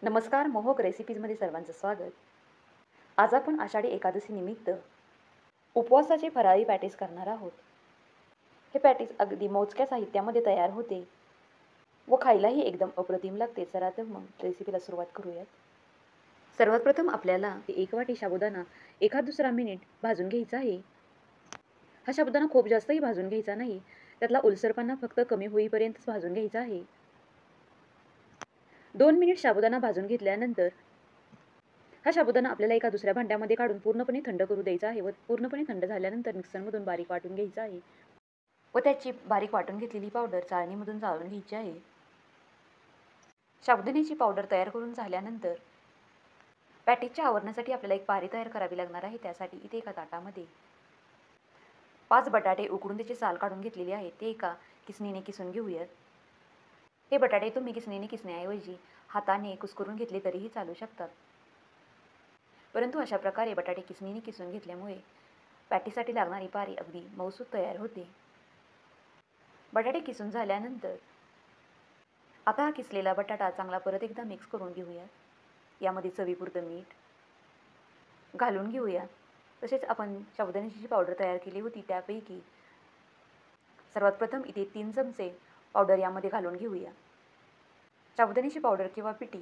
नमस्कार, मोहक रेसिपीजमध्ये सर्वांचं स्वागत. आज आपण आषाढी एकादशी निमित्त उपवासाचे फराळी पॅटीस करणार आहोत. हे पॅटीस अगदी मोजक्या साहित्यामध्ये तयार होते व खायलाही एकदम अप्रतिम लागते. चला तर मग रेसिपीला सुरुवात करूयात. सर्वात प्रथम आपल्याला 1 वाटी साबुदाणा एखाद दुसरा मिनिट भाजून घ्यायचा आहे. हा साबुदाणा खूप जास्तही भाजून घ्यायचा नाही. त्यातला ओलसरपणा फक्त कमी होईपर्यंतच भाजून घ्यायचा आहे. 2 मिनिट साबुदाणा भाजून घेतल्यानंतर हा साबुदाणा आपल्याला एका दुसऱ्या भांड्यामध्ये काढून पूर्णपणे थंड करू द्यायचा आहे व पूर्णपणे थंड झाल्यानंतर मिक्सरमधून बारीक वाटून घ्यायचा आहे व त्याची बारीक वाटून घेतलेली पावडर चाळणीमधून चाळून घ्यायची आहे. साबुदाण्याची पावडर तयार करून झाल्यानंतर पॅटीसच्या आवरणासाठी आपल्याला एक पारी तयार करावी लागणार आहे. त्यासाठी इथे एका ताटामध्ये 5 बटाटे उकडून त्याची साल काढून घेतलेली आहे. ते एका किसणीने किसून घेऊयात. हे बटाटे तुम्ही किसणीने किसण्याऐवजी हाताने कुस्करून घेतले तरीही चालू शकतात. परंतु अशा प्रकारे बटाटे किसणीने किसून घेतल्यामुळे पॅटीसाठी लागणारी पारी अगदी मऊसूत तयार होते. बटाटे किसून झाल्यानंतर आता हा किसलेला बटाटा चांगला परत एकदा मिक्स करून घेऊया. यामध्ये चवीपुरतं मीठ घालून घेऊया. तसेच आपण साबुदाण्याची जी पावडर तयार केली होती त्यापैकी सर्वात प्रथम इथे 3 चमचे पावडर यामध्ये घालून घेऊया. साबुदाण्याची पावडर किंवा पिठी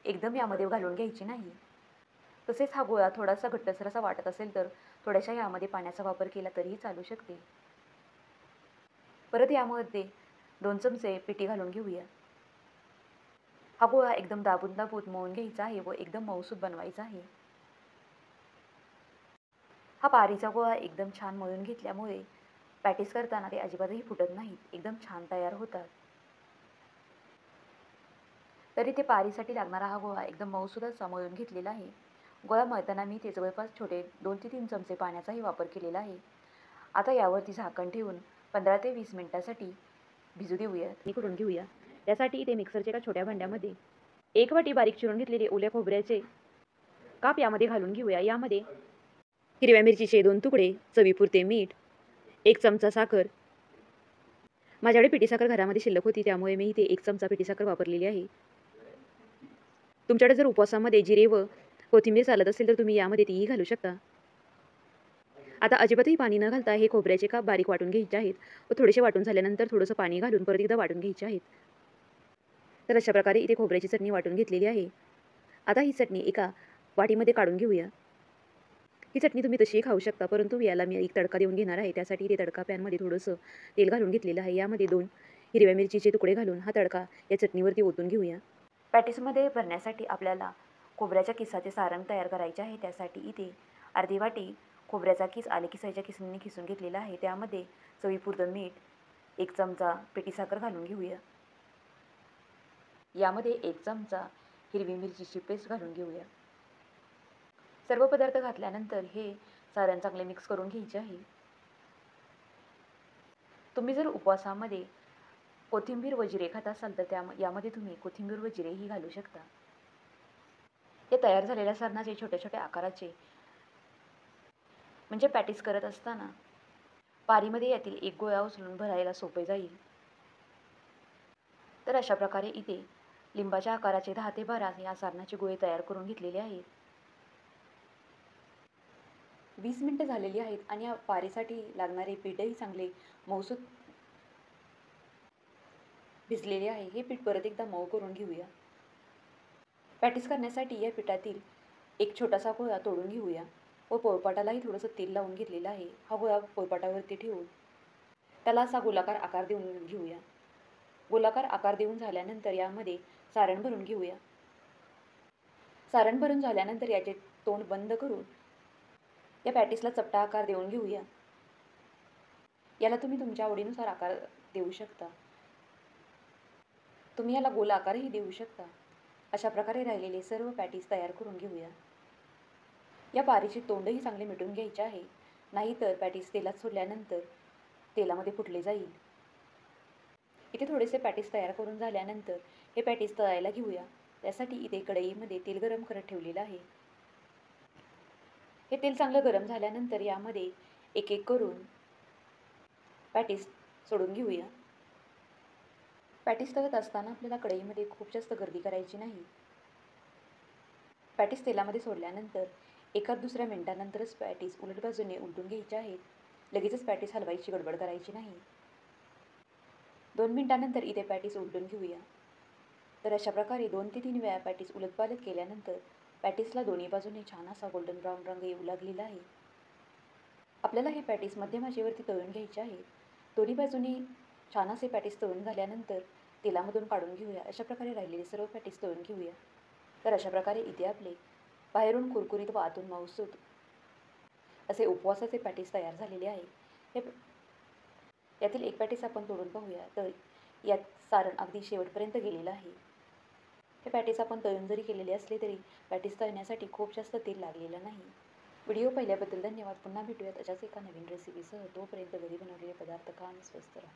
एकदम यामध्ये घालून घ्यायची नाही. तसेच हा गोळा थोडासा घट्टसर असा वाटत असेल तर थोड्याशा यामध्ये पाण्याचा वापर केला तरीही चालू शकते. परत यामध्ये 2 चमचे पिठी घालून घेऊया. हा गोळा एकदम दाबून मळून घ्यायचा आहे व एकदम मऊसूत बनवायचा आहे. हा पारीचा गोळा एकदम छान मळून घेतल्यामुळे पॅटीस करताना ते अजिबातही फुटत नाहीत, एकदम छान तयार होतात. तरी ते पारीसाठी लागणारा हा गोळा एकदम मऊसूत असा मळून घेतलेला आहे. गोळा मळताना मी ते जवळपास छोटे 2 ते 3 चमचे पाण्याचाही वापर केलेला आहे. आता यावरती झाकण ठेवून 15 ते 20 मिनिटांसाठी भिजू देऊया. करून घेऊया. त्यासाठी इथे मिक्सरच्या एका छोट्या भांड्यामध्ये 1 वाटी बारीक चिरून घेतलेले ओल्या खोबऱ्याचे काप यामध्ये घालून घेऊया. यामध्ये हिरव्या मिरचीचे 2 तुकडे, चवीपुरते मीठ, 1 चमचा साखर. माझ्याकडे पिठी साखर घरामध्ये शिल्लक होती त्यामुळे मी इथे 1 चमचा पिठी साखर वापरलेली आहे. तुमच्याकडे जर उपवासामध्ये जिरे व कोथिंबीर चालत असेल तर तुम्ही यामध्ये तीही घालू शकता. आता अजिबातही पाणी न घालता हे खोबऱ्याचे काप बारीक वाटून घ्यायचे आहेत व थोडेसे वाटून झाल्यानंतर थोडंसं पाणी घालून परत एकदा वाटून घ्यायचे आहेत. तर अशा प्रकारे इथे खोबऱ्याची चटणी वाटून घेतलेली आहे. आता ही चटणी एका वाटीमध्ये काढून घेऊया. ही चटणी तुम्ही तशीही खाऊ शकता, परंतु याला मी एक तडका देऊन घेणार आहे. त्यासाठी इथे तडका पॅनमध्ये थोडंसं तेल घालून घेतलेलं आहे. यामध्ये 2 हिरव्या मिरचीचे तुकडे घालून हा तडका या चटणीवरती ओतून घेऊया. पॅटीसमध्ये भरण्यासाठी आपल्याला खोबऱ्याच्या किसाचे सारण तयार करायचे आहे. त्यासाठी इथे अर्धी वाटी खोबऱ्याचा किस आले किसायच्या किसणीने किसून घेतलेला आहे. त्यामध्ये चवीपुरतं मीठ, 1 चमचा पिठी साखर घालून घेऊया. यामध्ये 1 चमचा हिरवी मिरचीची पेस्ट घालून घेऊया. सर्व पदार्थ घातल्यानंतर हे सारण चांगले मिक्स करून घ्यायचे आहे. तुम्ही जर उपवासामध्ये कोथिंबीर व जिरे खात असाल तर यामध्ये तुम्ही कोथिंबीर व जिरेही घालू शकता. हे तयार झालेल्या सारणाचे छोट्या छोट्या आकाराचे म्हणजे पॅटीस करत असताना पारीमध्ये यातील एक गोळा उचलून भरायला सोपे जाईल. तर अशा प्रकारे इथे लिंबाच्या आकाराचे 10 ते 12 या सारणाचे गोळे तयार करून घेतलेले आहेत. 20 मिनिटं झालेली आहेत आणि या पारीसाठी लागणारे पीठही चांगले मऊसूत भिजलेले आहे. हे पीठ परत एकदा मऊ करून घेऊया. पॅटीस करण्यासाठी या पिठातील एक छोटासा गोळा तोडून घेऊया व पोळपाटालाही थोडंसं तेल लावून घेतलेलं आहे. हा गोळा पोळपाटावरती ठेवून त्याला असा गोलाकार आकार देऊन घेऊया. गोलाकार आकार देऊन झाल्यानंतर यामध्ये सारण भरून घेऊया. सारण भरून झाल्यानंतर याचे तोंड बंद करून या पॅटीसला चपटा आकार देऊन घेऊया. याला तुम्ही तुमच्या आवडीनुसार आकार देऊ शकता. तुम्ही याला गोल आकारही देऊ शकता. अशा प्रकारे राहिलेले सर्व पॅटीस तयार करून घेऊया. या पारीचे तोंडही चांगले मिटून घ्यायचे आहे, नाहीतर पॅटीस तेलात सोडल्यानंतर तेलामध्ये फुटले जाईल. इथे थोडेसे पॅटीस तयार करून झाल्यानंतर हे पॅटीस तळायला घेऊया. त्यासाठी इथे कढईमध्ये तेल गरम करत ठेवलेलं आहे. हे तेल चांगलं गरम झाल्यानंतर यामध्ये एक एक करून पॅटीस सोडून घेऊया. पॅटीस तळत असताना आपल्याला कढईमध्ये खूप जास्त गर्दी करायची नाही. पॅटीस तेलामध्ये सोडल्यानंतर एखाद दुसऱ्या मिनिटानंतरच पॅटीस उलट बाजूने उलटून घ्यायच्या आहेत. लगेचच पॅटीस हलवायची गडबड करायची नाही. 2 मिनिटांनंतर इथे पॅटीस उलटून घेऊया. तर अशा प्रकारे 2 ते 3 वेळा पॅटीस उलटपालट केल्यानंतर पॅटीसला दोन्ही बाजूने छान असा गोल्डन ब्राऊन रंग येऊ लागलेला आहे. आपल्याला हे पॅटीस मध्यम आचेवरती तळून घ्यायचे आहे. दोन्ही बाजूने छान असे पॅटीस तळून झाल्यानंतर तेलामधून काढून घेऊया. अशा प्रकारे राहिलेले सर्व पॅटीस तळून घेऊया. तर अशा प्रकारे इथे आपले बाहेरून कुरकुरीत व आतून मऊसूत असे उपवासाचे पॅटीस तयार झालेले आहे. यातील एक पॅटीस आपण तोडून पाहूया. तर यात सारण अगदी शेवटपर्यंत गेलेलं आहे. हे पॅटीस आपण तळून जरी केलेले असले तरी पॅटीस तळण्यासाठी खूप जास्त तेल लागलेलं नाही. व्हिडिओ पाहिल्याबद्दल धन्यवाद. पुन्हा भेटूयात अशाच एका नवीन रेसिपीसह. तोपर्यंत घरी बनवलेले पदार्थ खा आणि स्वस्थ राहा.